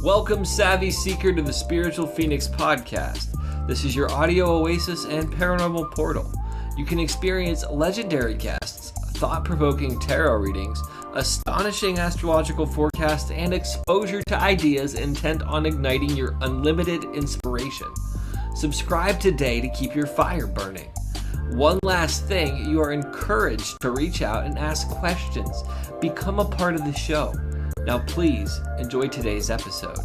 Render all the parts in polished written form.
Welcome, Savvy Seeker, to the Spiritual Phoenix podcast. This is your audio oasis and paranormal portal. You can experience legendary guests, thought-provoking tarot readings, astonishing astrological forecasts, and exposure to ideas intent on igniting your unlimited inspiration. Subscribe today to keep your fire burning. One last thing, you are encouraged to reach out and ask questions. Become a part of the show. Now, please enjoy today's episode.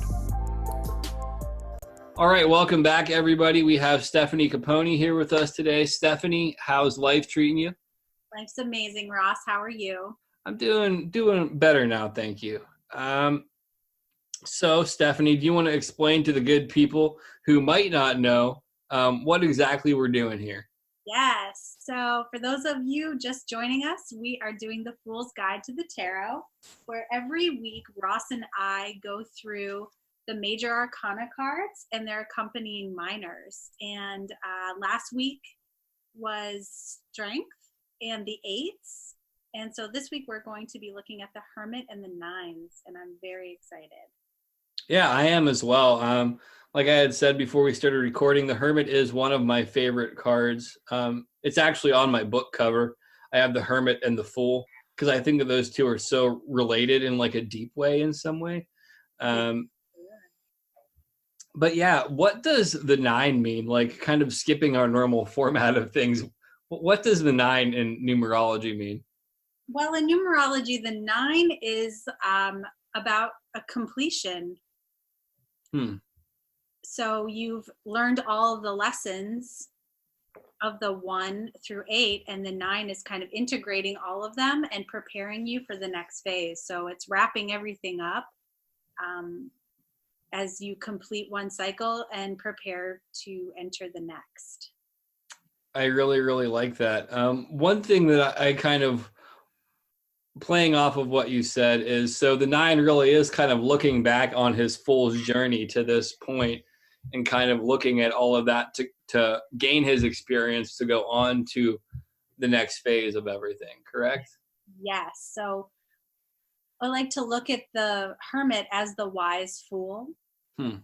All right, welcome back, everybody. We have Stefanie Caponi here with us today. Stefanie, how's life treating you? Life's amazing, Ross. How are you? I'm doing better now, thank you. So, Stefanie, do you want to explain to the good people who might not know what exactly we're doing here? Yes. So for those of you just joining us, we are doing the Fool's Guide to the Tarot, where every week Ross and I go through the major arcana cards and their accompanying minors. And last week was Strength and the Eights. And so this week we're going to be looking at the Hermit and the Nines, and I'm very excited. Yeah, I am as well. Like I had said before we started recording, the Hermit is one of my favorite cards. It's actually on my book cover. I have the Hermit and the Fool because I think that those two are so related in like a deep way in some way. But yeah, what does the 9 mean? Like kind of skipping our normal format of things. What does the 9 in numerology mean? Well, in numerology, the 9 is about a completion. So you've learned all of the lessons of the 1 through 8, and the 9 is kind of integrating all of them and preparing you for the next phase. So it's wrapping everything up as you complete one cycle and prepare to enter the next. I really, really like that. One thing that I kind of playing off of what you said is, so the 9 really is kind of looking back on his fool's journey to this point and kind of looking at all of that to gain his experience to go on to the next phase of everything, correct? Yes. So I like to look at the Hermit as the wise fool. And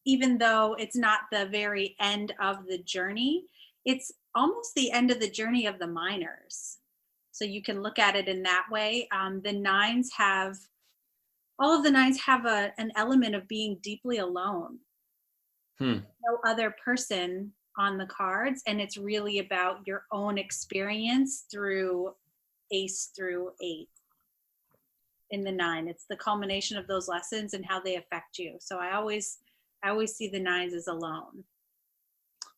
even though it's not the very end of the journey, it's almost the end of the journey of the minors. So you can look at it in that way. All of the nines have an element of being deeply alone. No other person on the cards, and it's really about your own experience through Ace through 8 in the 9. It's the culmination of those lessons and how they affect you. So I always see the 9s as alone.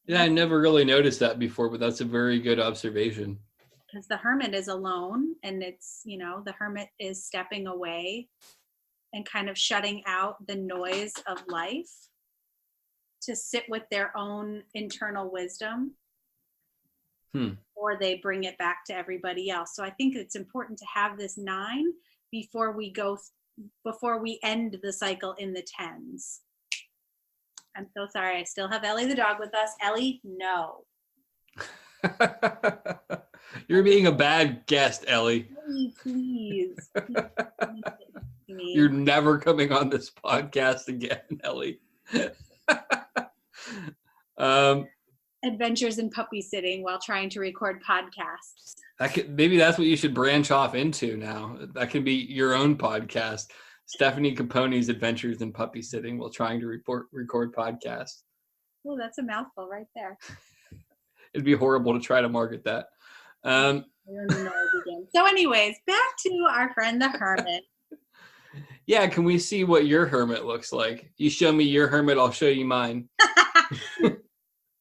Yeah, I never really noticed that before, but that's a very good observation. Because the Hermit is alone, and it's, the Hermit is stepping away and kind of shutting out the noise of life to sit with their own internal wisdom, or they bring it back to everybody else. So I think it's important to have this 9 before we end the cycle in the 10s. I'm so sorry. I still have Ellie the dog with us. Ellie, no. You're being a bad guest, Ellie. Please. You're never coming on this podcast again, Ellie. Adventures in puppy sitting while trying to record podcasts. Maybe that's what you should branch off into now. That can be your own podcast. Stefanie Caponi's Adventures in Puppy Sitting while trying to record podcasts. Oh, that's a mouthful right there. It'd be horrible to try to market that. I don't even know where to begin. So anyways, back to our friend the Hermit. Yeah, can we see what your Hermit looks like? You show me your Hermit, I'll show you mine. I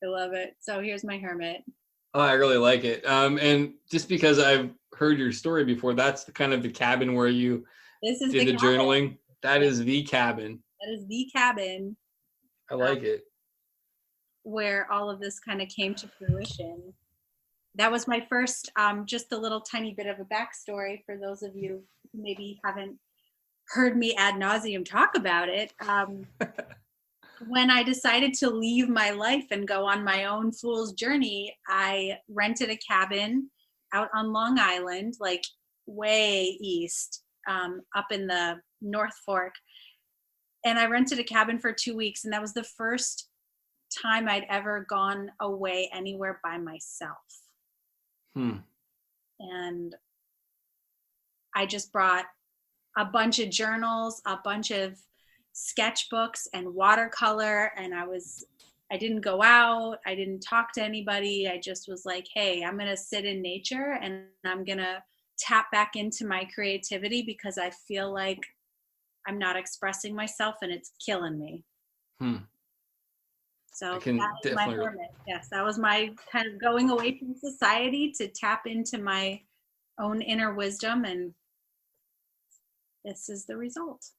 love it. So here's my Hermit. Oh, I really like it. And just because I've heard your story before, that's the kind of the cabin where you did the journaling. That is the cabin. That is the cabin. I like it. Where all of this kind of came to fruition. That was my first, just a little tiny bit of a backstory for those of you who maybe haven't heard me ad nauseum talk about it. When I decided to leave my life and go on my own fool's journey, I rented a cabin out on Long Island, like way east, up in the North Fork. And I rented a cabin for 2 weeks, and that was the first time I'd ever gone away anywhere by myself. And I just brought a bunch of journals, a bunch of sketchbooks and watercolor, and I didn't go out, I didn't talk to anybody. I just was like, hey, I'm gonna sit in nature and I'm gonna tap back into my creativity because I feel like I'm not expressing myself and it's killing me. So that is my hermit. Yes, that was my kind of going away from society to tap into my own inner wisdom, and this is the result.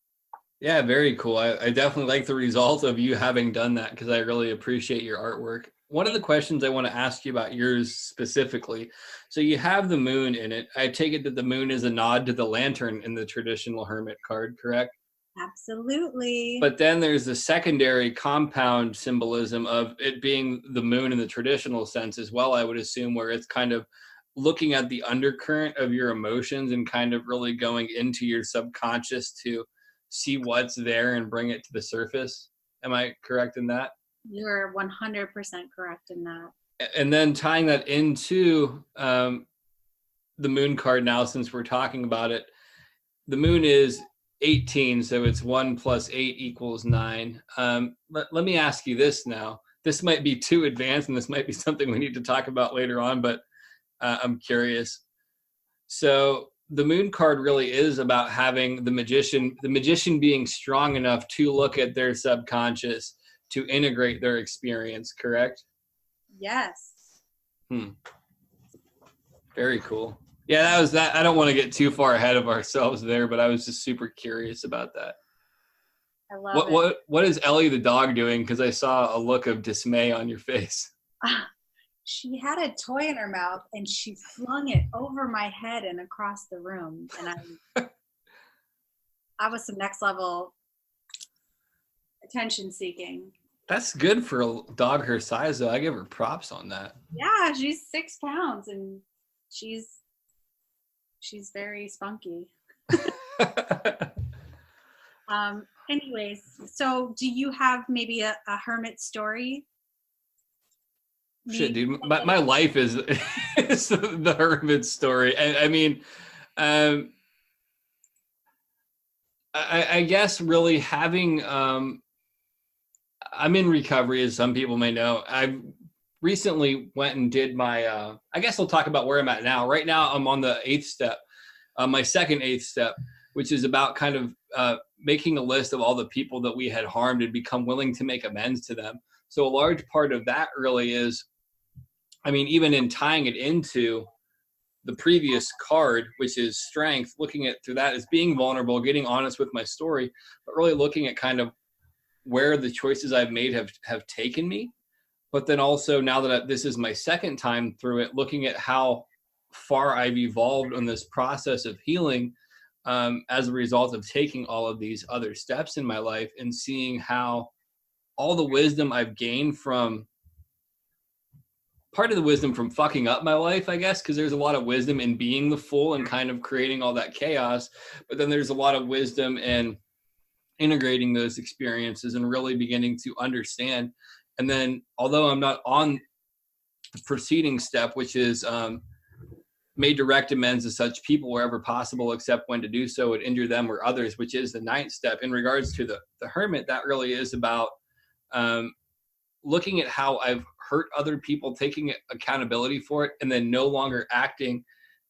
Yeah, very cool. I definitely like the result of you having done that because I really appreciate your artwork. One of the questions I want to ask you about yours specifically, so you have the moon in it. I take it that the moon is a nod to the lantern in the traditional hermit card, correct? Absolutely. But then there's the secondary compound symbolism of it being the moon in the traditional sense as well, I would assume, where it's kind of looking at the undercurrent of your emotions and kind of really going into your subconscious to see what's there and bring it to the surface. Am I correct in that? You're 100% correct in that. And then tying that into the moon card now, since we're talking about it, the moon is 18, so it's 1 + 8 = 9. Let me ask you this now. This might be too advanced, and this might be something we need to talk about later on, but I'm curious. So the moon card really is about having the magician being strong enough to look at their subconscious to integrate their experience, correct? Yes. Very cool. Yeah, that was that. I don't want to get too far ahead of ourselves there, but I was just super curious about that. I love it. What is Ellie the dog doing? Because I saw a look of dismay on your face. She had a toy in her mouth and she flung it over my head and across the room. And I was some next level attention seeking. That's good for a dog her size, though. I give her props on that. Yeah, she's 6 pounds and she's very spunky. Anyways, so do you have maybe a hermit story? Shit, dude, my life is the hermit story. I mean, I guess really having, I'm in recovery, as some people may know. I recently went and did my, I guess I'll talk about where I'm at now. Right now, I'm on the 8th step, my second 8th step, which is about kind of making a list of all the people that we had harmed and become willing to make amends to them. So a large part of that really is, I mean, even in tying it into the previous card, which is strength, looking at through that as being vulnerable, getting honest with my story, but really looking at kind of where the choices I've made have taken me. But then also now that this is my second time through it, looking at how far I've evolved on this process of healing as a result of taking all of these other steps in my life and seeing how all the wisdom I've gained from part of the wisdom from fucking up my life, I guess, because there's a lot of wisdom in being the fool and kind of creating all that chaos. But then there's a lot of wisdom in integrating those experiences and really beginning to understand. And then, although I'm not on the preceding step, which is made direct amends to such people wherever possible, except when to do so would injure them or others, which is the 9th step. In regards to the hermit, that really is about looking at how I've hurt other people, taking accountability for it, and then no longer acting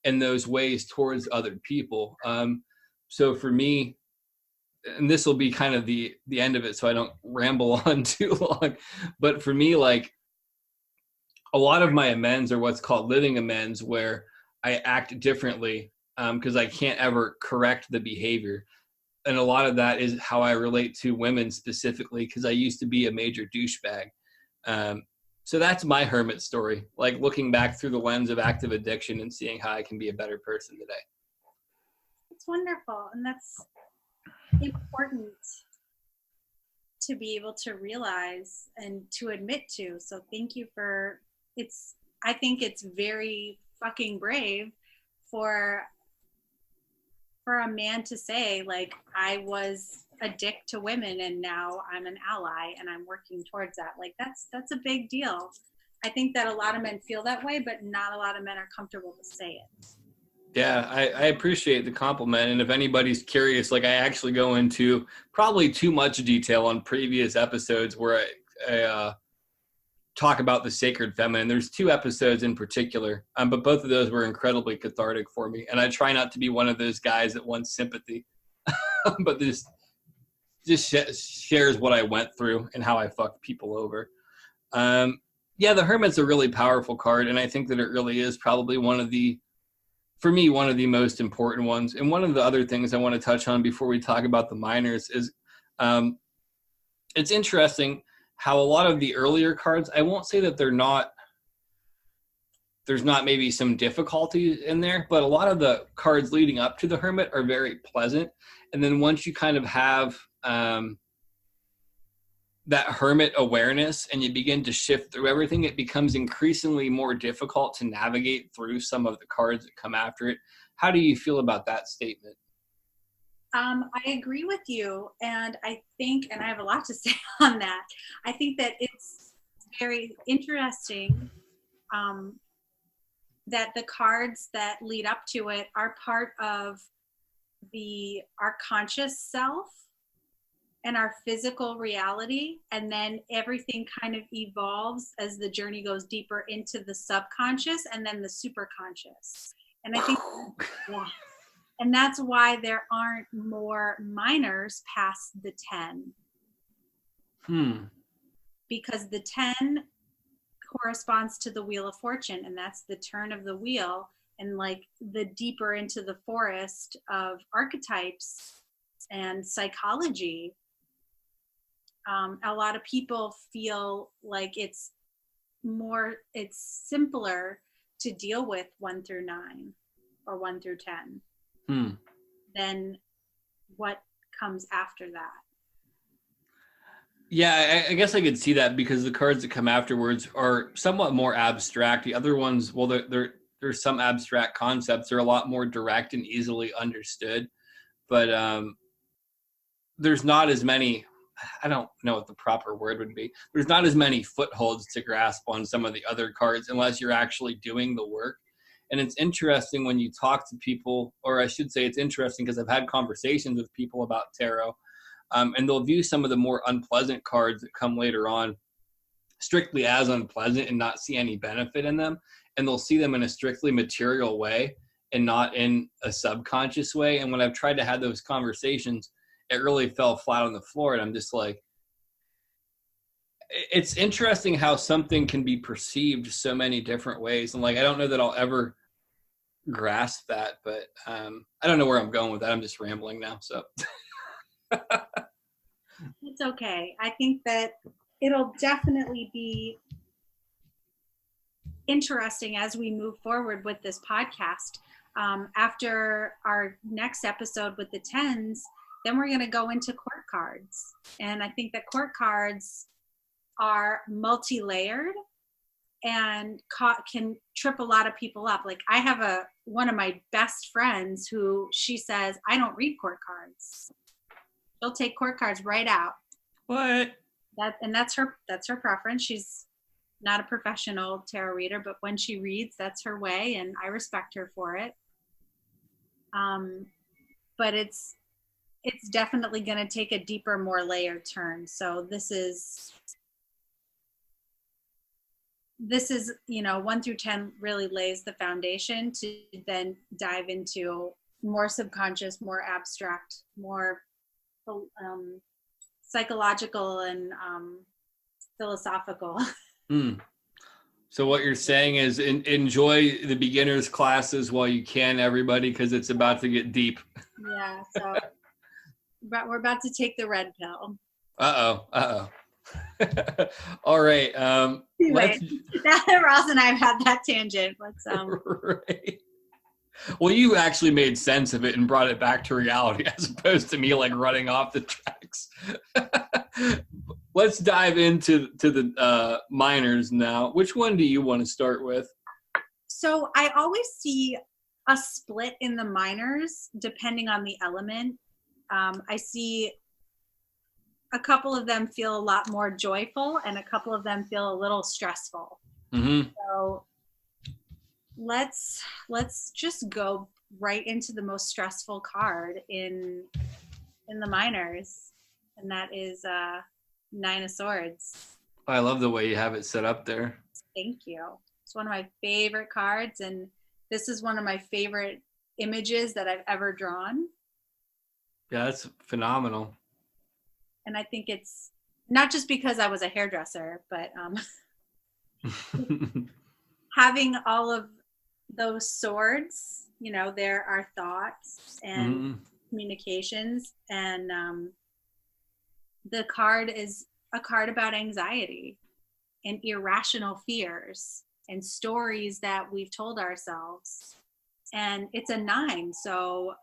in those ways towards other people. So for me, and this will be kind of the end of it so I don't ramble on too long, but for me, like, a lot of my amends are what's called living amends, where I act differently because I can't ever correct the behavior. And a lot of that is how I relate to women specifically, because I used to be a major douchebag. So that's my hermit story, like looking back through the lens of active addiction and seeing how I can be a better person today. It's wonderful. And that's important to be able to realize and to admit to. So thank you for I think it's very fucking brave for for a man to say, like, I was a dick to women and now I'm an ally and I'm working towards that. Like, that's a big deal. I think that a lot of men feel that way, but not a lot of men are comfortable to say it. Yeah, I appreciate the compliment. And if anybody's curious, like, I actually go into probably too much detail on previous episodes where I talk about the sacred feminine. There's 2 episodes in particular, but both of those were incredibly cathartic for me. And I try not to be one of those guys that wants sympathy, but this just shares what I went through and how I fucked people over. Yeah, the Hermit's a really powerful card, and I think that it really is probably one of the most important ones. And one of the other things I want to touch on before we talk about the minors is it's interesting how a lot of the earlier cards, I won't say that there's not maybe some difficulty in there, but a lot of the cards leading up to the Hermit are very pleasant. And then once you kind of have that Hermit awareness and you begin to shift through everything, it becomes increasingly more difficult to navigate through some of the cards that come after it. How do you feel about that statement? I agree with you. And I think, and I have a lot to say on that, I think that it's very interesting that the cards that lead up to it are part of our conscious self and our physical reality, and then everything kind of evolves as the journey goes deeper into the subconscious and then the superconscious. And I think, yeah, and that's why there aren't more minors past the 10. Because the 10 corresponds to the Wheel of Fortune, and that's the turn of the wheel, and like the deeper into the forest of archetypes and psychology. A lot of people feel like it's simpler to deal with 1 through 9 or 1 through 10 than what comes after that. Yeah, I guess I could see that because the cards that come afterwards are somewhat more abstract. The other ones, well, there's some abstract concepts. They're a lot more direct and easily understood. But there's not as many, I don't know what the proper word would be. There's not as many footholds to grasp on some of the other cards unless you're actually doing the work. And it's interesting when you talk to people, or I should say it's interesting because I've had conversations with people about tarot, and they'll view some of the more unpleasant cards that come later on strictly as unpleasant and not see any benefit in them. And they'll see them in a strictly material way and not in a subconscious way. And when I've tried to have those conversations, it really fell flat on the floor. And I'm just like, it's interesting how something can be perceived so many different ways. And like, I don't know that I'll ever grasp that, but I don't know where I'm going with that. I'm just rambling now. So it's okay. I think that it'll definitely be interesting as we move forward with this podcast. After our next episode with the 10s, then we're going to go into court cards. And I think that court cards are multi-layered and can trip a lot of people up. Like I have one of my best friends who she says, I don't read court cards. She'll take court cards right out. What? That's her preference. She's not a professional tarot reader, but when she reads, that's her way, and I respect her for it. But it's definitely going to take a deeper, more layered turn. So this is 1 through 10 really lays the foundation to then dive into more subconscious, more abstract, more psychological and philosophical. So what you're saying is enjoy the beginners classes while you can, everybody, because it's about to get deep. Yeah, so we're about to take the red pill. Uh-oh. All right. Anyway, Ross and I have had that tangent. Let's Right. Well, you actually made sense of it and brought it back to reality as opposed to me like running off the tracks. Let's dive into the minors now. Which one do you want to start with? So I always see a split in the minors depending on the element. I see a couple of them feel a lot more joyful and a couple of them feel a little stressful. Mm-hmm. So let's just go right into the most stressful card in the minors, and that is Nine of Swords. I love the way you have it set up there. Thank you. It's one of my favorite cards, and this is one of my favorite images that I've ever drawn. Yeah, that's phenomenal. And I think it's not just because I was a hairdresser, but having all of those swords, you know, there are thoughts and communications, and the card is a card about anxiety and irrational fears and stories that we've told ourselves. And it's a 9, so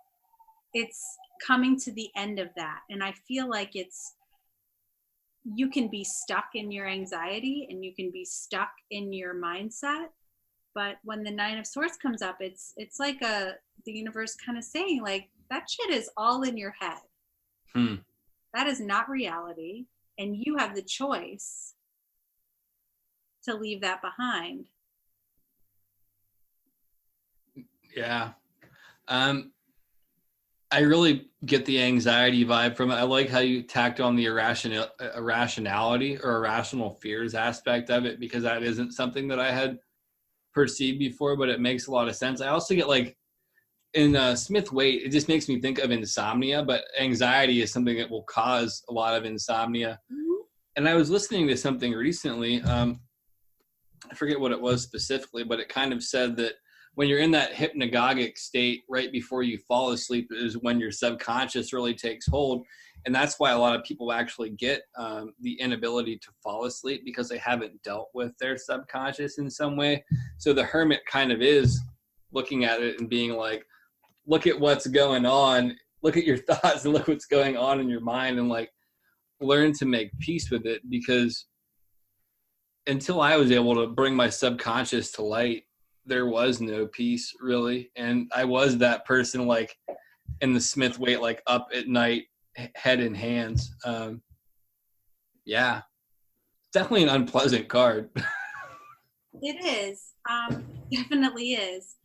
it's coming to the end of that. And I feel like you can be stuck in your anxiety and you can be stuck in your mindset. But when the 9 of Swords comes up, it's like the universe kind of saying, like, that shit is all in your head. That is not reality, and you have the choice to leave that behind. Yeah. I really get the anxiety vibe from it. I like how you tacked on the irrationality or irrational fears aspect of it, because that isn't something that I had perceived before, but it makes a lot of sense. I also get, like, in Smith-Waite, it just makes me think of insomnia, but anxiety is something that will cause a lot of insomnia. And I was listening to something recently, I forget what it was specifically, but it kind of said that when you're in that hypnagogic state right before you fall asleep is when your subconscious really takes hold. And that's why a lot of people actually get the inability to fall asleep, because they haven't dealt with their subconscious in some way. So the Hermit kind of is looking at it and being like, look at what's going on, look at your thoughts and look what's going on in your mind, and like learn to make peace with it. Because until I was able to bring my subconscious to light, there was no peace really. And I was that person, like in the Smith-Waite, like up at night, head in hands. Yeah, definitely an unpleasant card. It is, definitely is.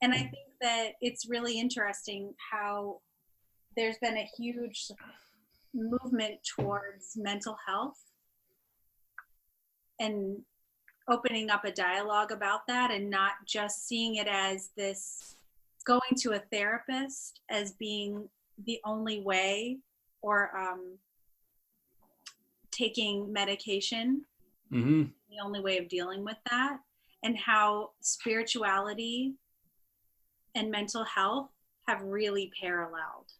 And I think that it's really interesting how there's been a huge movement towards mental health and opening up a dialogue about that, and not just seeing it as this going to a therapist as being the only way, or taking medication, the only way of dealing with that, and how spirituality and mental health have really paralleled.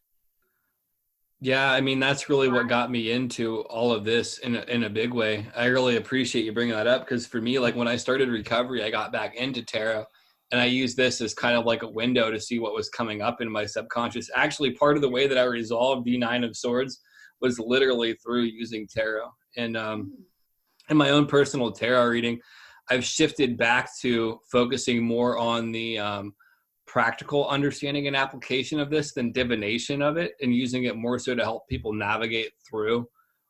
Yeah, I mean, that's really what got me into all of this in a big way. I really appreciate you bringing that up, because for me, like when I started recovery, I got back into tarot, and I used this as kind of like a window to see what was coming up in my subconscious. Actually, part of the way that I resolved the 9 of Swords was literally through using tarot. And in my own personal tarot reading, I've shifted back to focusing more on the practical understanding and application of this than divination of it, and using it more so to help people navigate through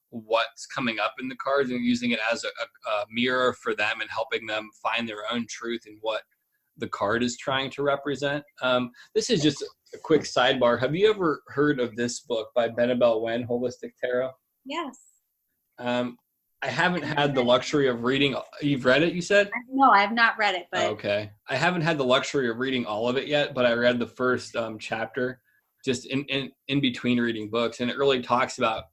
what's coming up in the cards, and using it as a mirror for them and helping them find their own truth in what the card is trying to represent. This is just a quick sidebar. Have you ever heard of this book by Benabel Wen, Holistic Tarot? Yes. I haven't had the luxury of reading. You've read it, you said? No, I have not read it, but okay. I haven't had the luxury of reading all of it yet, but I read the first chapter just in between reading books, and it really talks about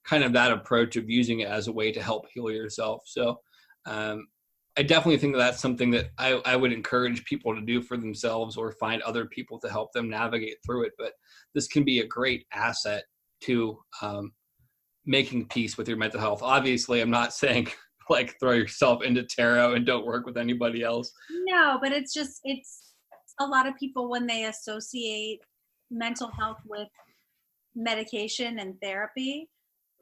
kind of that approach of using it as a way to help heal yourself. So I definitely think that that's something that I would encourage people to do for themselves, or find other people to help them navigate through it. But this can be a great asset to making peace with your mental health. Obviously, I'm not saying like throw yourself into tarot and don't work with anybody else. No, but it's a lot of people, when they associate mental health with medication and therapy,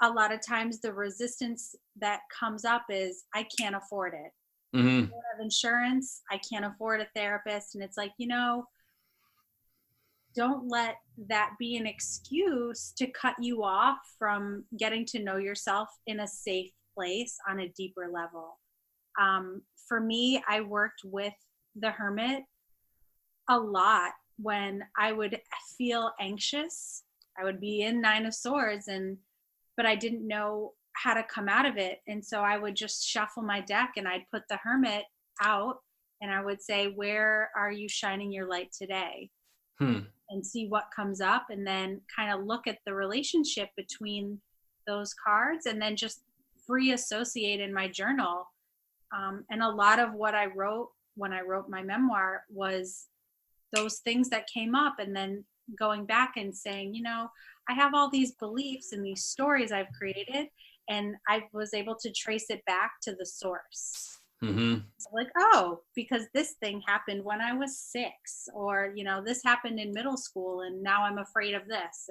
a lot of times the resistance that comes up is, I can't afford it. I don't have insurance, I can't afford a therapist. And it's like, don't let that be an excuse to cut you off from getting to know yourself in a safe place on a deeper level. For me, I worked with the Hermit a lot when I would feel anxious. I would be in Nine of Swords, but I didn't know how to come out of it. And so I would just shuffle my deck and I'd put the Hermit out and I would say, where are you shining your light today? And see what comes up, and then kind of look at the relationship between those cards and then just free associate in my journal. And a lot of what I wrote when I wrote my memoir was those things that came up, and then going back and saying, I have all these beliefs and these stories I've created, and I was able to trace it back to the source. So like, oh, because this thing happened when I was 6, or this happened in middle school and now I'm afraid of this.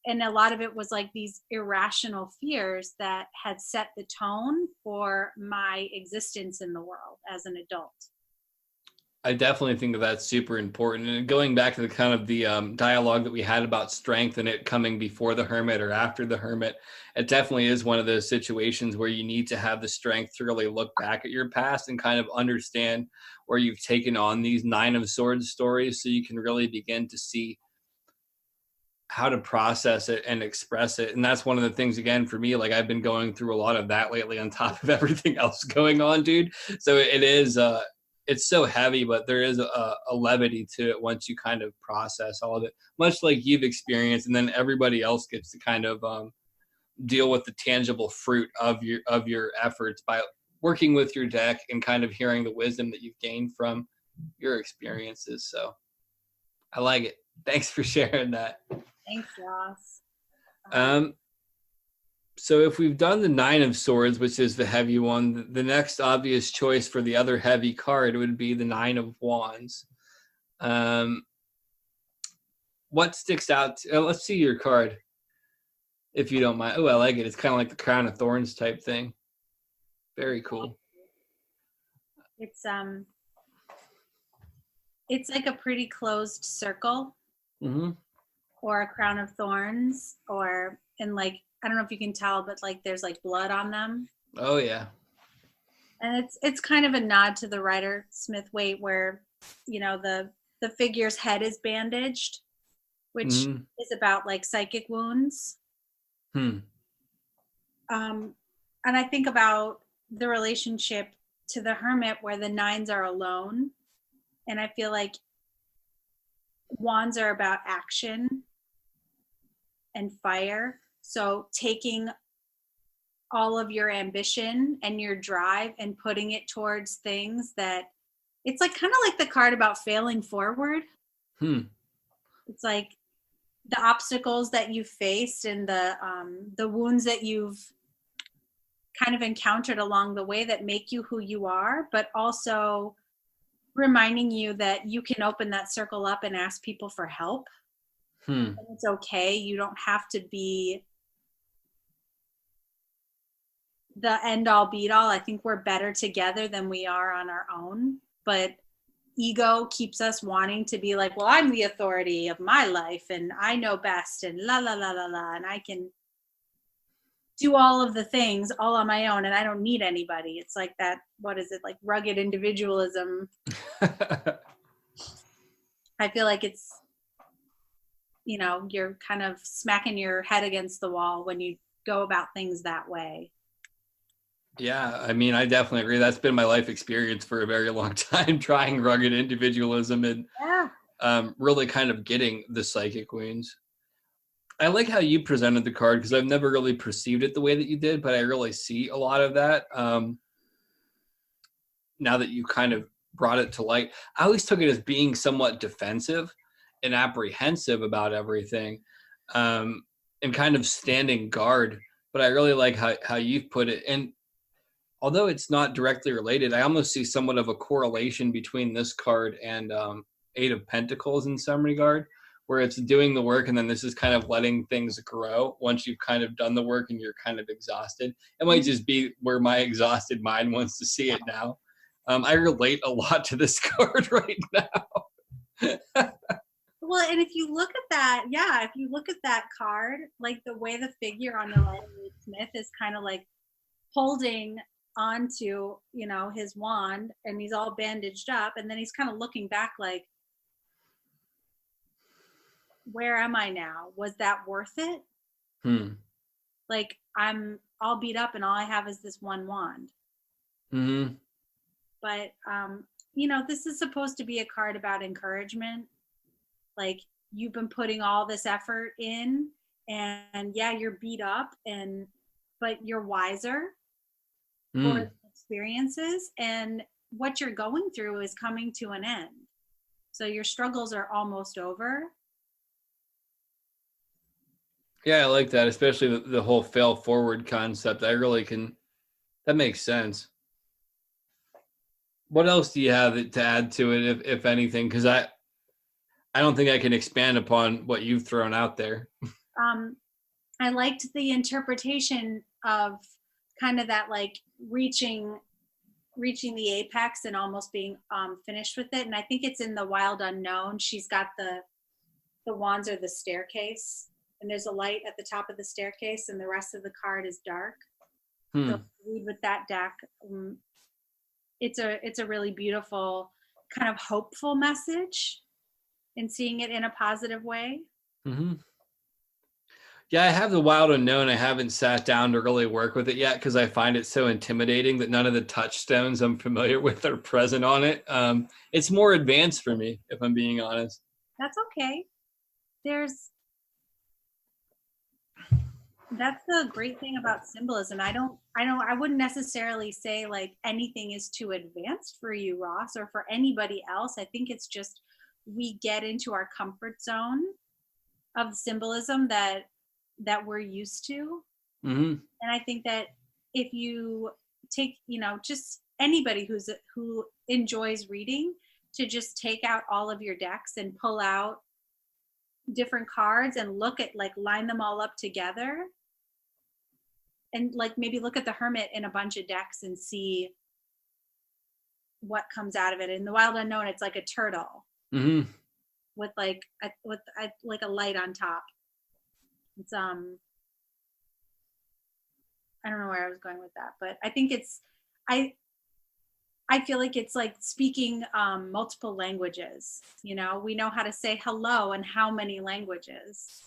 And a lot of it was like these irrational fears that had set the tone for my existence in the world as an adult. I definitely think that that's super important. And going back to the kind of the dialogue that we had about strength and it coming before the Hermit or after the Hermit, it definitely is one of those situations where you need to have the strength to really look back at your past and kind of understand where you've taken on these Nine of Swords stories, so you can really begin to see how to process it and express it. And that's one of the things, again, for me, like I've been going through a lot of that lately on top of everything else going on, dude. So it is it's so heavy, but there is a levity to it once you kind of process all of it, much like you've experienced, and then everybody else gets to kind of deal with the tangible fruit of your efforts by working with your deck and kind of hearing the wisdom that you've gained from your experiences. So I like it. Thanks for sharing that. Thanks, Ross. So if we've done the Nine of Swords, which is the heavy one, the next obvious choice for the other heavy card would be the Nine of Wands. What sticks out? Let's see your card, if you don't mind. Oh, I like it. It's kind of like the Crown of Thorns type thing. Very cool. It's like a pretty closed circle, or a crown of thorns, and like, I don't know if you can tell, but like there's like blood on them. Oh yeah. And it's kind of a nod to the Rider-Smith Waite, where the figure's head is bandaged, which is about like psychic wounds. And I think about the relationship to the Hermit, where the nines are alone, and I feel like wands are about action and fire. So taking all of your ambition and your drive and putting it towards things that, it's like kind of like the card about failing forward. It's like the obstacles that you faced and the wounds that you've kind of encountered along the way that make you who you are, but also reminding you that you can open that circle up and ask people for help. And it's okay. You don't have to be the end all be all. I think we're better together than we are on our own, but ego keeps us wanting to be like, well, I'm the authority of my life and I know best and la la la la la, and I can do all of the things all on my own and I don't need anybody. It's like that, what is it, like rugged individualism. I feel like it's, you're kind of smacking your head against the wall when you go about things that way. Yeah, I mean, I definitely agree. That's been my life experience for a very long time, trying rugged individualism and really kind of getting the psychic wounds. I like how you presented the card, because I've never really perceived it the way that you did, but I really see a lot of that now that you kind of brought it to light. I always took it as being somewhat defensive and apprehensive about everything, and kind of standing guard. But I really like how you've put it. And although it's not directly related, I almost see somewhat of a correlation between this card and Eight of Pentacles in some regard, where it's doing the work and then this is kind of letting things grow once you've kind of done the work and you're kind of exhausted. It might just be where my exhausted mind wants to see it now. I relate a lot to this card right now. Well, and if you look at that, if you look at that card, like the way the figure on the Smith is kind of like holding onto, his wand, and he's all bandaged up, and then he's kind of looking back like, where am I now? Was that worth it? Like, I'm all beat up and all I have is this one wand. But this is supposed to be a card about encouragement. Like, you've been putting all this effort in, and you're beat up, but you're wiser for experiences, and what you're going through is coming to an end. So your struggles are almost over. Yeah, I like that, especially the whole fail forward concept. That makes sense. What else do you have to add to it, if anything? Because I don't think I can expand upon what you've thrown out there. I liked the interpretation of kind of that, like, reaching the apex and almost being finished with it. And I think it's in the Wild Unknown. She's got the wands or the staircase, and there's a light at the top of the staircase, and the rest of the card is dark. So read with that deck. It's a really beautiful, kind of hopeful message, and seeing it in a positive way. Yeah, I have the Wild Unknown. I haven't sat down to really work with it yet because I find it so intimidating that none of the touchstones I'm familiar with are present on it. It's more advanced for me, if I'm being honest. That's okay. That's the great thing about symbolism. I wouldn't necessarily say like anything is too advanced for you, Ross, or for anybody else. I think it's just we get into our comfort zone of symbolism that we're used to. And I think that if you take, just anybody who enjoys reading, to just take out all of your decks and pull out different cards and look at, like, line them all up together, and like maybe look at the Hermit in a bunch of decks and see what comes out of it. In the Wild Unknown, it's like a turtle with like a light on top. It's I don't know where I was going with that, but I think it's I feel like it's like speaking multiple languages. We know how to say hello in how many languages,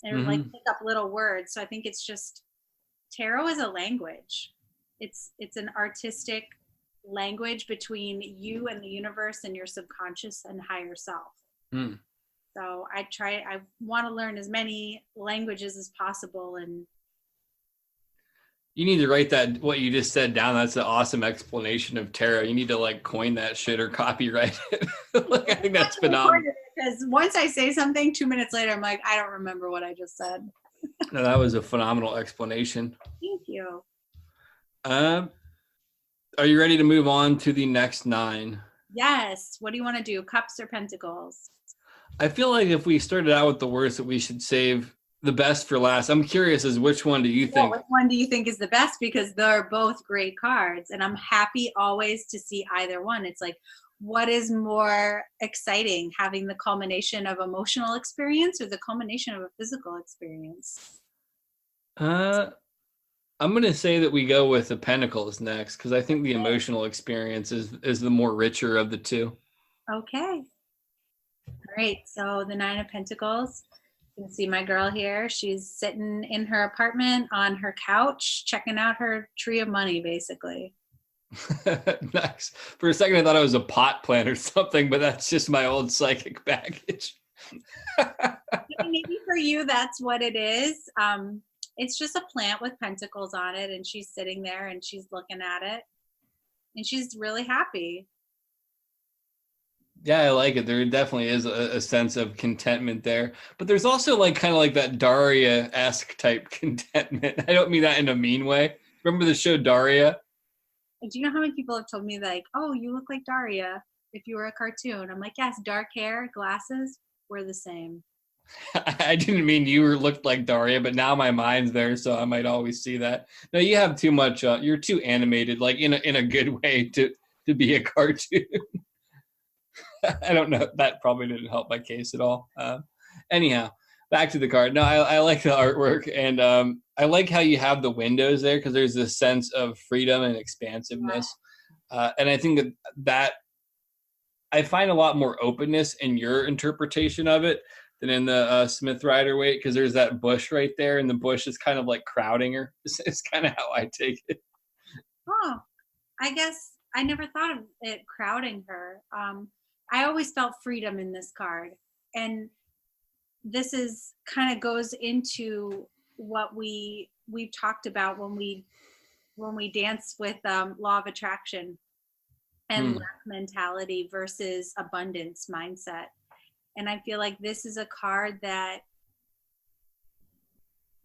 and like pick up little words. So I think it's just, tarot is a language. It's an artistic language between you and the universe and your subconscious and higher self. So I want to learn as many languages as possible. And you need to write that, what you just said, down. That's an awesome explanation of tarot. You need to like coin that shit or copyright it. Like, I think that's phenomenal. Because once I say something, 2 minutes later, I'm like, I don't remember what I just said. No, that was a phenomenal explanation. Thank you. Are you ready to move on to the next 9? Yes. What do you want to do? Cups or Pentacles? I feel like if we started out with the worst, that we should save the best for last. I'm curious as which one do you think? Which one do you think is the best? Because they're both great cards, and I'm happy always to see either one. It's like, what is more exciting, having the culmination of emotional experience or the culmination of a physical experience? I'm going to say that we go with the Pentacles next, because I think the emotional experience is the more richer of the two. Okay. All right. So the 9 of Pentacles. You can see my girl here. She's sitting in her apartment on her couch, checking out her tree of money, basically. Nice. For a second, I thought it was a pot plant or something, but that's just my old psychic baggage. Maybe for you, that's what it is. It's just a plant with pentacles on it, and she's sitting there and she's looking at it, and she's really happy. Yeah, I like it. There definitely is a sense of contentment there. But there's also like kind of like that Daria-esque type contentment. I don't mean that in a mean way. Remember the show Daria? Do you know how many people have told me, like, oh, you look like Daria if you were a cartoon? I'm like, yes, dark hair, glasses, we're the same. I didn't mean you looked like Daria, but now my mind's there, so I might always see that. No, you have too much. You're too animated, like in a good way to be a cartoon. I don't know. That probably didn't help my case at all. Anyhow, back to the card. No, I like the artwork, and I like how you have the windows there because there's this sense of freedom and expansiveness. And I think that I find a lot more openness in your interpretation of it than in the Smith Rider-Waite, because there's that bush right there, and the bush is kind of like crowding her. It's kind of how I take it. Oh, I guess I never thought of it crowding her. I always felt freedom in this card, and this is kind of goes into what we've talked about when we dance with law of attraction and lack mentality versus abundance mindset. And I feel like this is a card that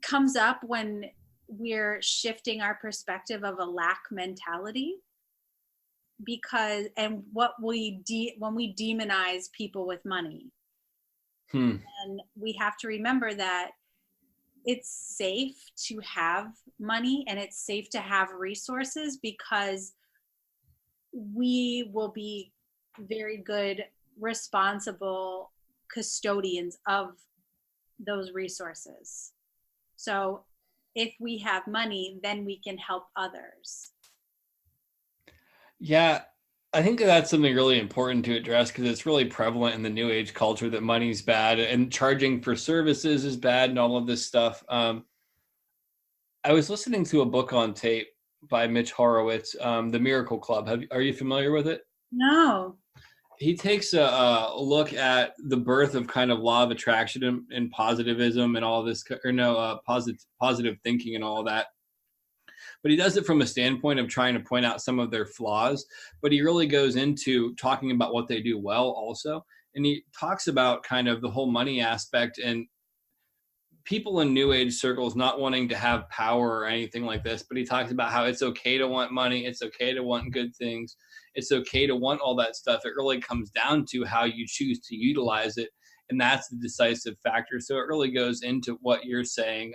comes up when we're shifting our perspective of a lack mentality, because and what we when we demonize people with money. And we have to remember that it's safe to have money and it's safe to have resources, because we will be very good, responsible custodians of those resources. So if we have money, then we can help others. Yeah, I think that's something really important to address, because it's really prevalent in the new age culture that money's bad and charging for services is bad and all of this stuff. I was listening to a book on tape by Mitch Horowitz, The Miracle Club. Are you familiar with it? No. He takes a look at the birth of kind of law of attraction and positivism and all this, or no, positive thinking and all that. But he does it from a standpoint of trying to point out some of their flaws, but he really goes into talking about what they do well also. And he talks about kind of the whole money aspect and people in new age circles not wanting to have power or anything like this, but he talks about how it's okay to want money, it's okay to want good things, it's okay to want all that stuff. It really comes down to how you choose to utilize it, and that's the decisive factor. So it really goes into what you're saying.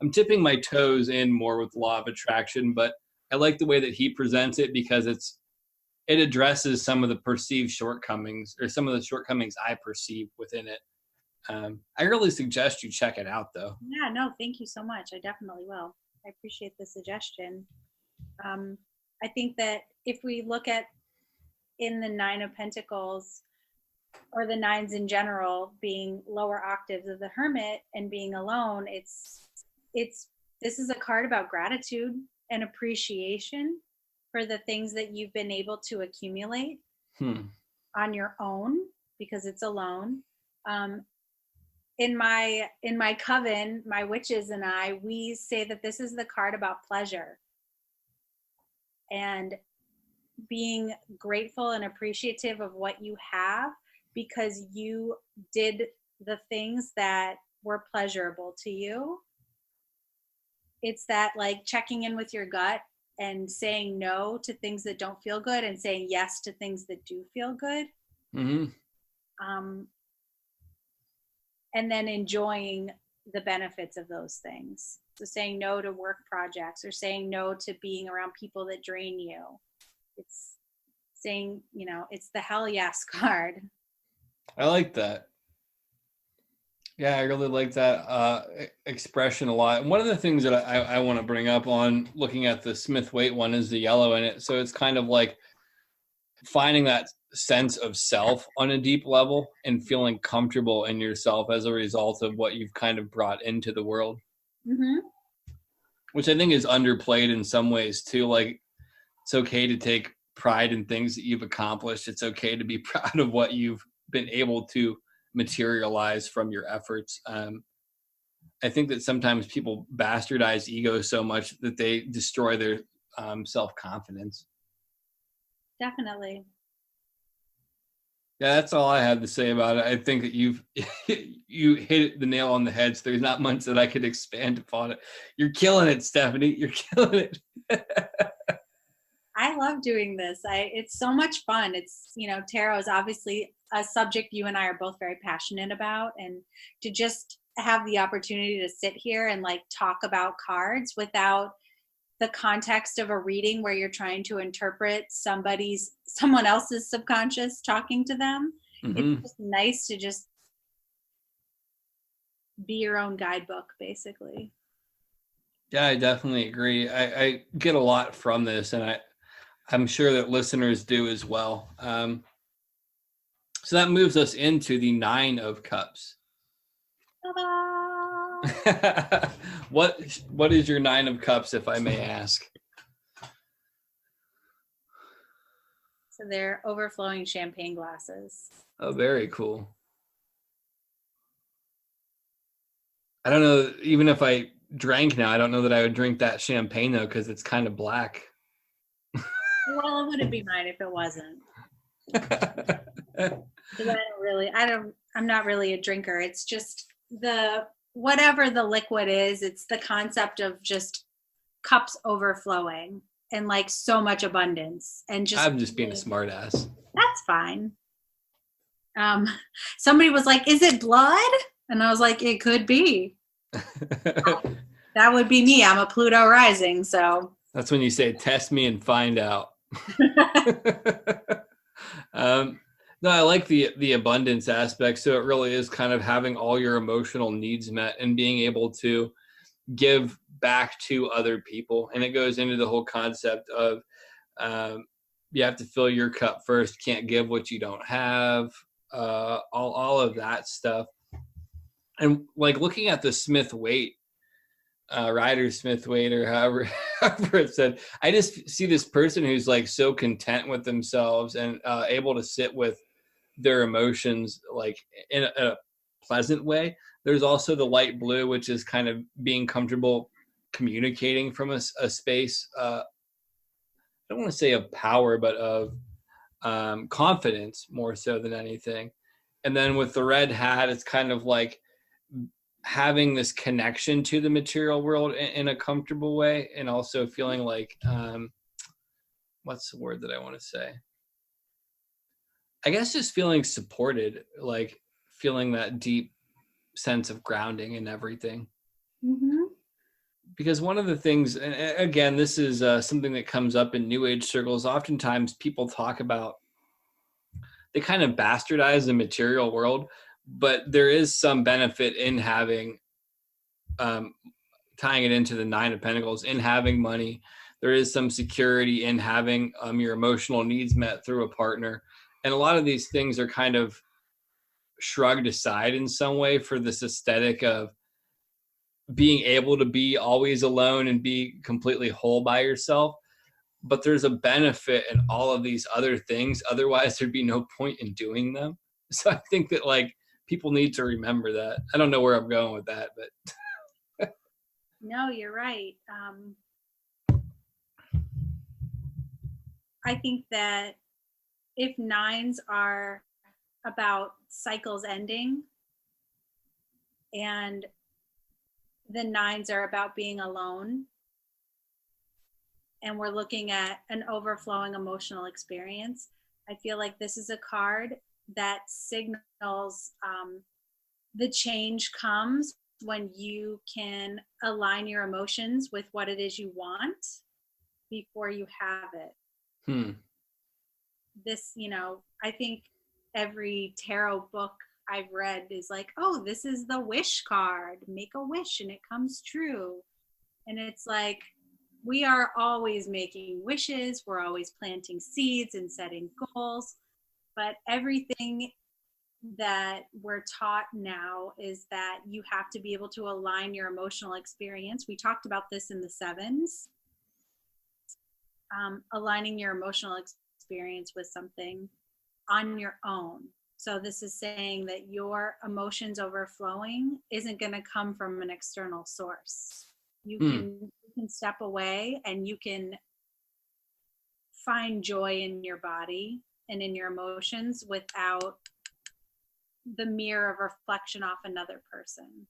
I'm tipping my toes in more with law of attraction, but I like the way that he presents it because it addresses some of the perceived shortcomings, or some of the shortcomings I perceive within it. I really suggest you check it out, though. Yeah, no, thank you so much. I definitely will. I appreciate the suggestion. I think that if we look at in the Nine of Pentacles, or the nines in general, being lower octaves of the Hermit and being alone, this is a card about gratitude and appreciation for the things that you've been able to accumulate on your own, because it's alone. In my coven, my witches and I, we say that this is the card about pleasure and being grateful and appreciative of what you have, because you did the things that were pleasurable to you. It's that, like, checking in with your gut and saying no to things that don't feel good and saying yes to things that do feel good. And then enjoying the benefits of those things. So saying no to work projects, or saying no to being around people that drain you. It's saying, it's the hell yes card. I like that. Yeah, I really like that expression a lot. And one of the things that I want to bring up on looking at the Smith-Waite one is the yellow in it. So it's kind of like finding that sense of self on a deep level and feeling comfortable in yourself as a result of what you've kind of brought into the world. Which I think is underplayed in some ways too. Like, it's okay to take pride in things that you've accomplished. It's okay to be proud of what you've been able to materialize from your efforts. I think that sometimes people bastardize ego so much that they destroy their self-confidence. Definitely. Yeah, that's all I had to say about it. I think that you hit the nail on the head. So there's not much that I could expand upon it. You're killing it, Stefanie. You're killing it. I love doing this. It's so much fun. It's, tarot is obviously a subject you and I are both very passionate about, and to just have the opportunity to sit here and like talk about cards without the context of a reading where you're trying to interpret someone else's subconscious talking to them. Mm-hmm. It's just nice to just be your own guidebook, basically. Yeah, I definitely agree. I get a lot from this, and I'm sure that listeners do as well. So that moves us into the Nine of Cups. Ta-da! What is your Nine of Cups, if I may ask? So they're overflowing champagne glasses. Oh, very cool. I don't know, even if I drank now, I don't know that I would drink that champagne though, because it's kind of black. Well, it wouldn't be mine if it wasn't. I'm not really a drinker. It's just whatever the liquid is, it's the concept of just cups overflowing and like so much abundance and just. I'm just being a smart ass. That's fine. Somebody was like, "Is it blood?" And I was like, "It could be." That would be me. I'm a Pluto rising, so. That's when you say, "Test me and find out." No, I like the abundance aspect. So it really is kind of having all your emotional needs met and being able to give back to other people. And it goes into the whole concept of you have to fill your cup first. Can't give what you don't have. All of that stuff. And like looking at the Smith weight, Ryder Smith weight, or however it said, I just see this person who's like so content with themselves and able to sit with their emotions like in a pleasant way. There's also the light blue, which is kind of being comfortable communicating from a space. I don't want to say of power, but of confidence more so than anything. And then with the red hat, it's kind of like having this connection to the material world in a comfortable way, and also feeling like what's the word that I want to say? I guess just feeling supported, like feeling that deep sense of grounding in everything. Mm-hmm. Because one of the things, and again, this is something that comes up in New Age circles. Oftentimes people talk about, they kind of bastardize the material world, but there is some benefit in having, tying it into the Nine of Pentacles, in having money. There is some security in having your emotional needs met through a partner. And a lot of these things are kind of shrugged aside in some way for this aesthetic of being able to be always alone and be completely whole by yourself. But there's a benefit in all of these other things. Otherwise, there'd be no point in doing them. So I think that like people need to remember that. I don't know where I'm going with that, but No, you're right. I think that if nines are about cycles ending and the nines are about being alone, and we're looking at an overflowing emotional experience, I feel like this is a card that signals the change comes when you can align your emotions with what it is you want before you have it. This, I think every tarot book I've read is like, oh, this is the wish card. Make a wish and it comes true. And it's like, we are always making wishes. We're always planting seeds and setting goals. But everything that we're taught now is that you have to be able to align your emotional experience. We talked about this in the sevens. Aligning your emotional experience with something on your own. So this is saying that your emotions overflowing isn't going to come from an external source. You can step away and you can find joy in your body and in your emotions without the mirror of reflection off another person.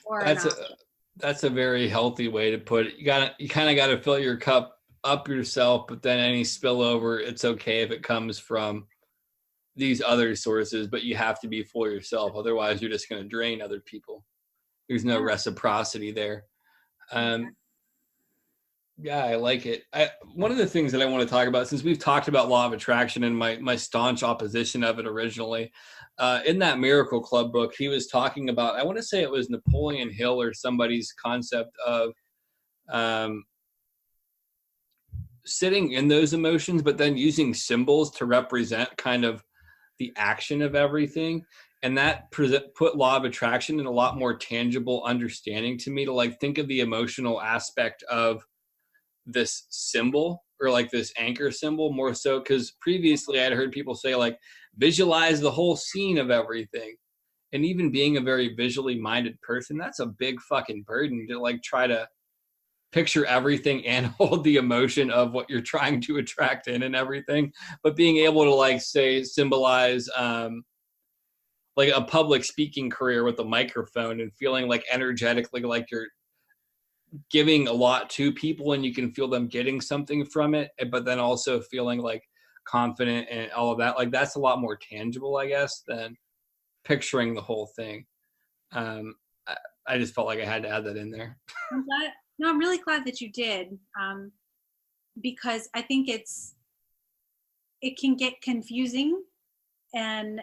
Or that's a very healthy way to put it. You kind of got to fill your cup up yourself, but then any spillover, it's okay if it comes from these other sources, but you have to be full yourself. Otherwise, you're just going to drain other people. There's no reciprocity there. Yeah, I like it. One of the things that I want to talk about, since we've talked about law of attraction and my staunch opposition of it originally, in that Miracle Club book, he was talking about, I want to say it was Napoleon Hill or somebody's concept of um, sitting in those emotions, but then using symbols to represent kind of the action of everything. And that put law of attraction in a lot more tangible understanding to me, to like think of the emotional aspect of this symbol, or like this anchor symbol, more so because previously I'd heard people say like visualize the whole scene of everything. And even being a very visually minded person, that's a big fucking burden to like try to picture everything and hold the emotion of what you're trying to attract in and everything. But being able to like say symbolize like a public speaking career with a microphone and feeling like energetically like you're giving a lot to people and you can feel them getting something from it, but then also feeling like confident and all of that, like that's a lot more tangible, I guess, than picturing the whole thing. um i, I just felt like I had to add that in there. I'm glad. No, I'm really glad that you did, because I think it can get confusing, and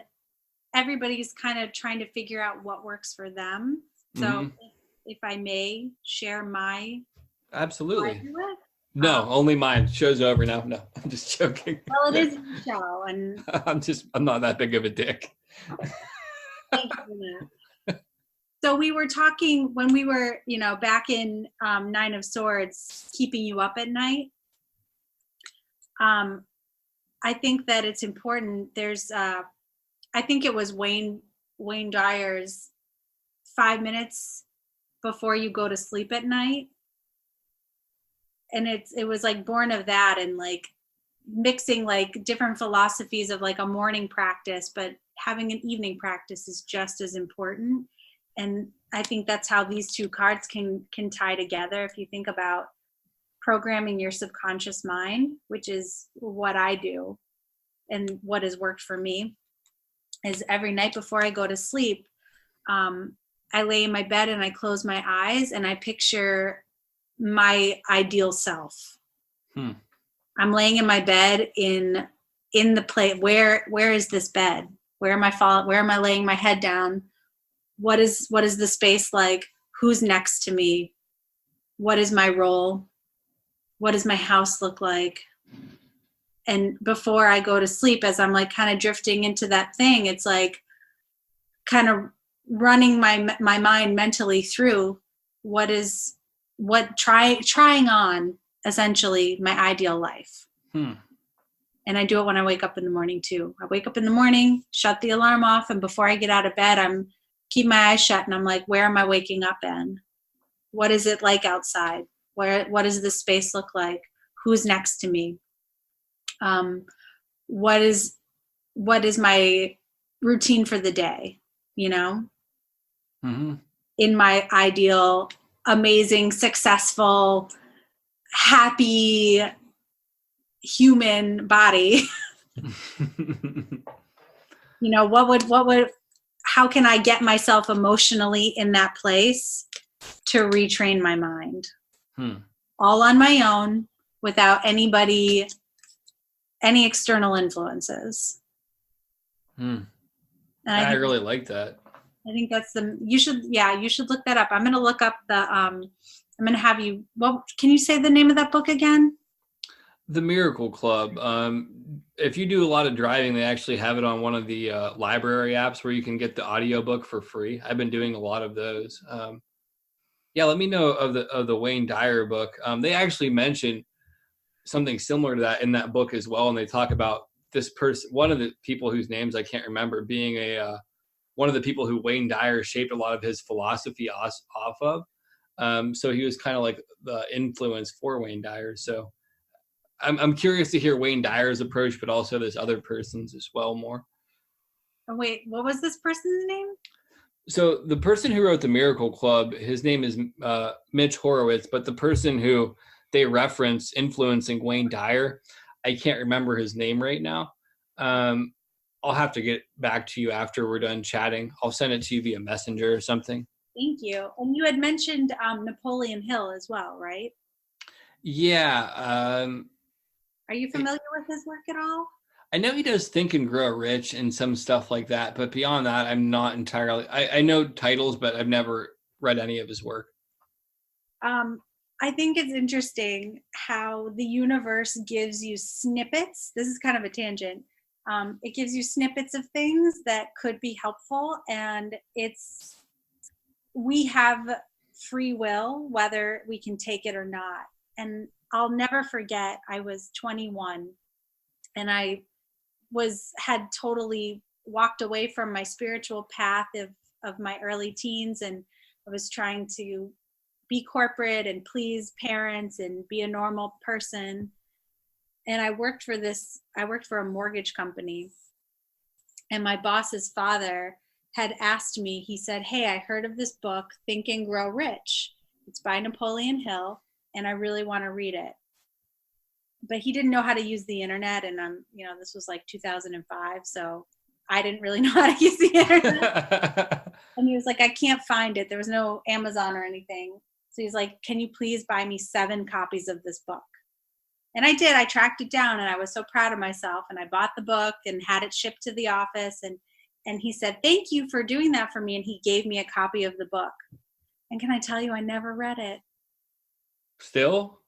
everybody's kind of trying to figure out what works for them. So, Mm-hmm. if I may share my Absolutely. with, No, only mine. Show's over now. No, I'm just joking. well, it is your show, and I'm not that big of a dick. thank you for that. So we were talking when we were, back in Nine of Swords, keeping you up at night. I think that it's important. There's, I think it was Wayne Dyer's 5 minutes before you go to sleep at night, and it was like born of that, and like mixing like different philosophies of like a morning practice, but having an evening practice is just as important. And I think that's how these two cards can tie together. If you think about programming your subconscious mind, which is what I do and what has worked for me, is every night before I go to sleep, I lay in my bed and I close my eyes and I picture my ideal self. I'm laying in my bed in the place. Where is this bed? Where am I laying my head down? What is the space like? Who's next to me? What is my role? What does my house look like? And before I go to sleep, as I'm like kind of drifting into that thing, it's like kind of running my mind mentally through trying on essentially my ideal life. And I do it when I wake up in the morning too. I wake up in the morning, shut the alarm off, and before I get out of bed, I'm keep my eyes shut and I'm like, where am I waking up in? What is it like outside? What does this space look like? Who's next to me? What is my routine for the day? Mm-hmm. In my ideal, amazing, successful, happy human body. How can I get myself emotionally in that place to retrain my mind? All on my own, without any external influences. And I really like that. I think that's you should look that up. I'm going to look up I'm going to have you, can you say the name of that book again? The Miracle Club. If you do a lot of driving, they actually have it on one of the library apps where you can get the audiobook for free. I've been doing a lot of those. Let me know of the Wayne Dyer book. They actually mention something similar to that in that book as well, and they talk about this person, one of the people whose names I can't remember, being one of the people who Wayne Dyer shaped a lot of his philosophy off of. So he was kind of like the influence for Wayne Dyer. So I'm curious to hear Wayne Dyer's approach, but also this other person's as well more. Oh, wait, what was this person's name? So the person who wrote the Miracle Club, his name is Mitch Horowitz, but the person who they reference influencing Wayne Dyer, I can't remember his name right now. I'll have to get back to you after we're done chatting. I'll send it to you via Messenger or something. Thank you. And you had mentioned Napoleon Hill as well, right? Yeah. Are you familiar with his work at all? I know he does Think and Grow Rich and some stuff like that, but beyond that, I'm not entirely. I know titles, but I've never read any of his work. Um, I think it's interesting how the universe gives you snippets. This is kind of a tangent. It gives you snippets of things that could be helpful, and we have free will whether we can take it or not. And I'll never forget, I was 21 and I had totally walked away from my spiritual path of my early teens, and I was trying to be corporate and please parents and be a normal person. And I worked for a mortgage company, and my boss's father had asked me, he said, "Hey, I heard of this book, Think and Grow Rich. It's by Napoleon Hill, and I really want to read it." But he didn't know how to use the internet, and this was like 2005, so I didn't really know how to use the internet. And he was like, "I can't find it." There was no Amazon or anything. So he's like, "Can you please buy me 7 copies of this book?" And I did. I tracked it down, and I was so proud of myself. And I bought the book and had it shipped to the office. And he said, "Thank you for doing that for me." And he gave me a copy of the book. And can I tell you, I never read it. Still?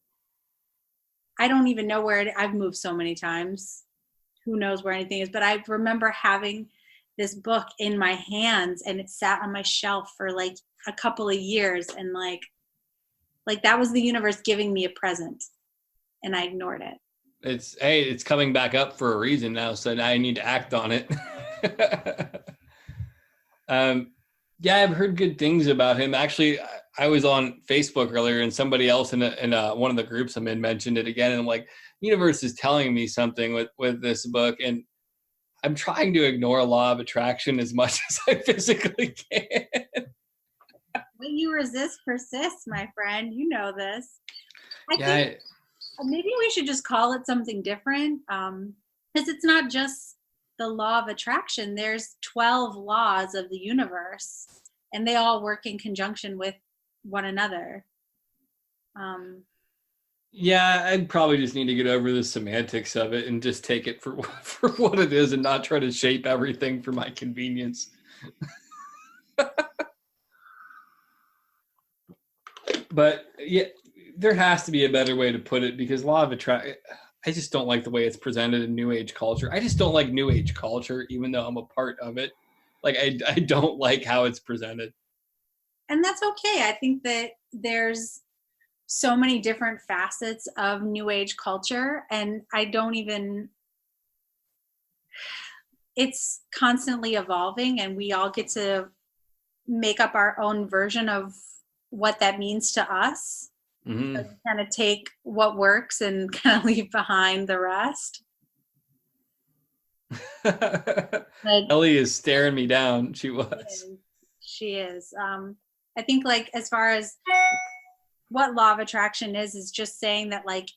I don't even know where I've moved so many times. Who knows where anything is? But I remember having this book in my hands, and it sat on my shelf for like a couple of years. And like that was the universe giving me a present. And I ignored it. It's coming back up for a reason now, so now I need to act on it. Yeah, I've heard good things about him. Actually, I was on Facebook earlier, and somebody else in one of the groups I'm in mentioned it again, and I'm like, universe is telling me something with this book, and I'm trying to ignore law of attraction as much as I physically can. When you resist persists, my friend. You know this. I think maybe we should just call it something different, because it's not just the law of attraction. There's 12 laws of the universe, and they all work in conjunction with one another. Yeah, I'd probably just need to get over the semantics of it and just take it for what it is and not try to shape everything for my convenience. But yeah, there has to be a better way to put it, because law of attraction, I just don't like the way it's presented in New Age culture. I just don't like New Age culture, even though I'm a part of it. Like, I don't like how it's presented. And that's okay. I think that there's so many different facets of New Age culture, and it's constantly evolving, and we all get to make up our own version of what that means to us. Mm-hmm. So kind of take what works and kind of leave behind the rest. Ellie is staring me down. She was. She is. I think, like, as far as what law of attraction is just saying that, like,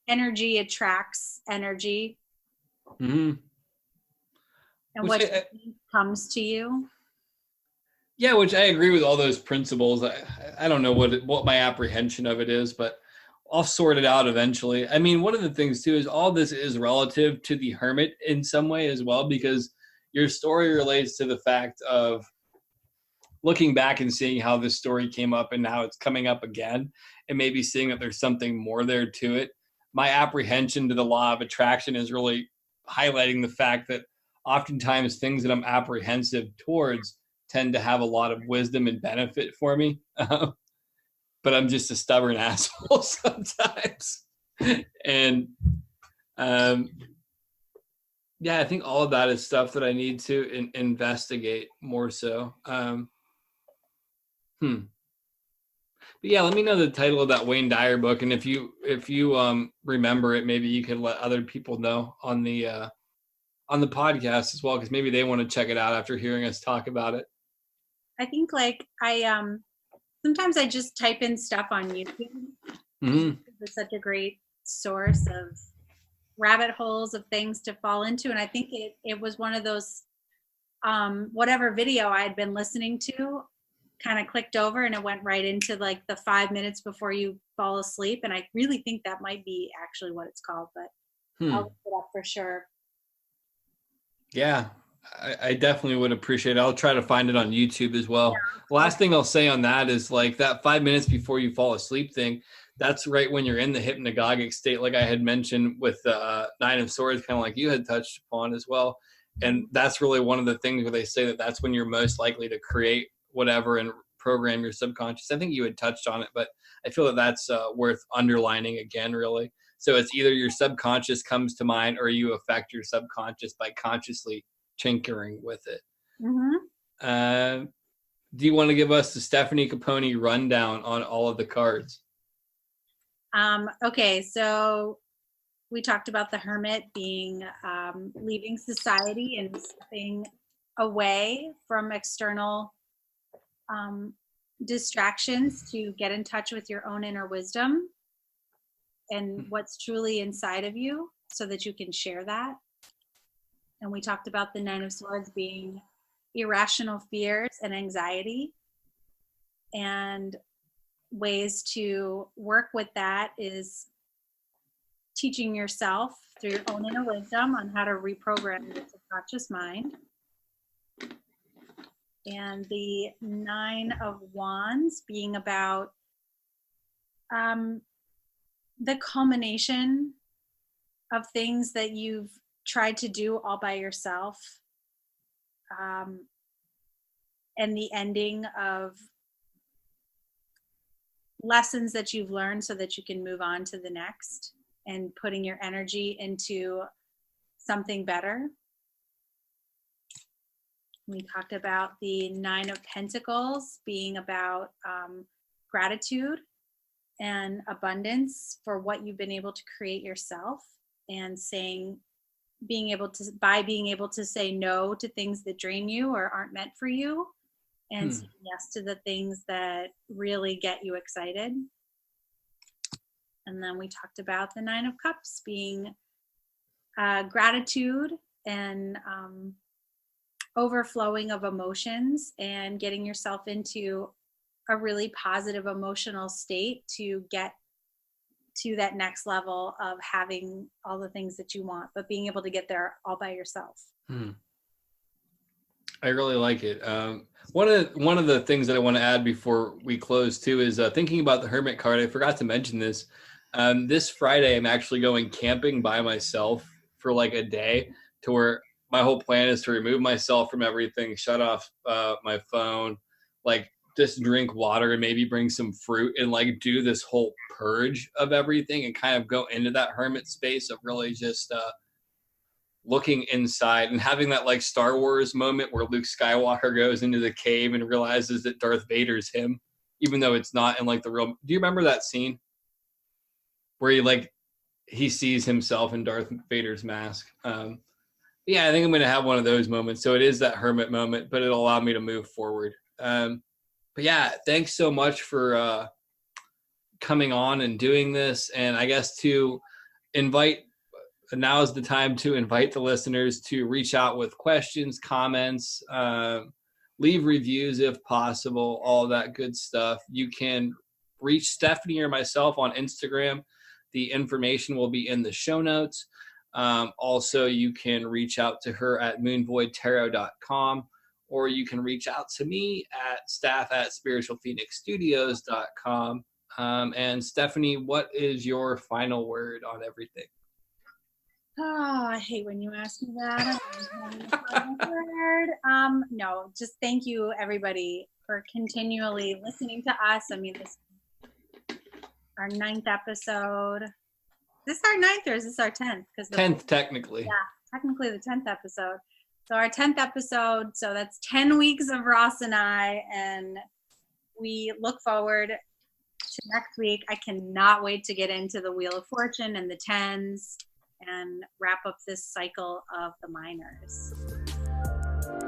energy attracts energy. Mm-hmm. And what comes to you. Yeah, which I agree with all those principles. I don't know what my apprehension of it is, but I'll sort it out eventually. I mean, one of the things too is all this is relative to the Hermit in some way as well, because your story relates to the fact of looking back and seeing how this story came up and how it's coming up again, and maybe seeing that there's something more there to it. My apprehension to the law of attraction is really highlighting the fact that oftentimes things that I'm apprehensive towards tend to have a lot of wisdom and benefit for me. But I'm just a stubborn asshole sometimes. And yeah, I think all of that is stuff that I need to investigate more so. But yeah, let me know the title of that Wayne Dyer book, and if you remember it, maybe you can let other people know on the podcast as well, because maybe they want to check it out after hearing us talk about it. I think, like, sometimes I just type in stuff on YouTube. Mm-hmm. It's such a great source of rabbit holes of things to fall into, and I think it was one of those whatever video I had been listening to kind of clicked over and it went right into like the 5 minutes before you fall asleep. And I really think that might be actually what it's called, but I'll look it up for sure. Yeah, I definitely would appreciate it. I'll try to find it on YouTube as well. Yeah. Last thing I'll say on that is like that 5 minutes before you fall asleep thing. That's right when you're in the hypnagogic state, like I had mentioned with the Nine of Swords, kind of like you had touched upon as well. And that's really one of the things where they say that that's when you're most likely to create whatever and program your subconscious. I think you had touched on it, but I feel that that's worth underlining again, really. So it's either your subconscious comes to mind or you affect your subconscious by consciously tinkering with it. Mm-hmm. Do you want to give us the Stefanie Caponi rundown on all of the cards? Okay, so we talked about the Hermit being leaving society and stepping away from external distractions to get in touch with your own inner wisdom and what's truly inside of you so that you can share that. And we talked about the Nine of Swords being irrational fears and anxiety, and ways to work with that is teaching yourself through your own inner wisdom on how to reprogram your subconscious mind. And the Nine of Wands being about the culmination of things that you've tried to do all by yourself, and the ending of lessons that you've learned so that you can move on to the next and putting your energy into something better. We talked about the Nine of Pentacles being about gratitude and abundance for what you've been able to create yourself, and being able to say no to things that drain you or aren't meant for you, and saying yes to the things that really get you excited. And then we talked about the Nine of Cups being gratitude and overflowing of emotions and getting yourself into a really positive emotional state to get to that next level of having all the things that you want, but being able to get there all by yourself. I really like it. One of the things that I want to add before we close too is thinking about the Hermit card. I forgot to mention this. This Friday, I'm actually going camping by myself for like a day, to where my whole plan is to remove myself from everything, shut off my phone, like just drink water and maybe bring some fruit and like do this whole purge of everything and kind of go into that hermit space of really just looking inside and having that like Star Wars moment where Luke Skywalker goes into the cave and realizes that Darth Vader's him, even though it's not in like the real. Do you remember that scene where he sees himself in Darth Vader's mask? Yeah, I think I'm going to have one of those moments. So it is that hermit moment, but it'll allow me to move forward. But yeah, thanks so much for coming on and doing this. And I guess now is the time to invite the listeners to reach out with questions, comments, leave reviews if possible, all that good stuff. You can reach Stefanie or myself on Instagram. The information will be in the show notes. Also, you can reach out to her at moonvoidtarot.com, or you can reach out to me at staff@spiritualphoenixstudios.com. And Stefanie, what is your final word on everything? Oh, I hate when you ask me that. No, just thank you everybody for continually listening to us. I mean, this is our 9th episode. Is this our 9th or is this our 10th? 10th, technically. Yeah, technically the 10th episode. So our 10th episode, so that's 10 weeks of Ross and I, and we look forward to next week. I cannot wait to get into the Wheel of Fortune and the 10s and wrap up this cycle of the minors.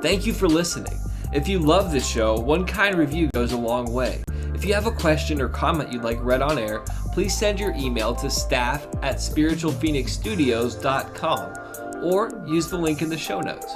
Thank you for listening. If you love this show, one kind review goes a long way. If you have a question or comment you'd like read on air, please send your email to staff@spiritualphoenixstudios.com or use the link in the show notes.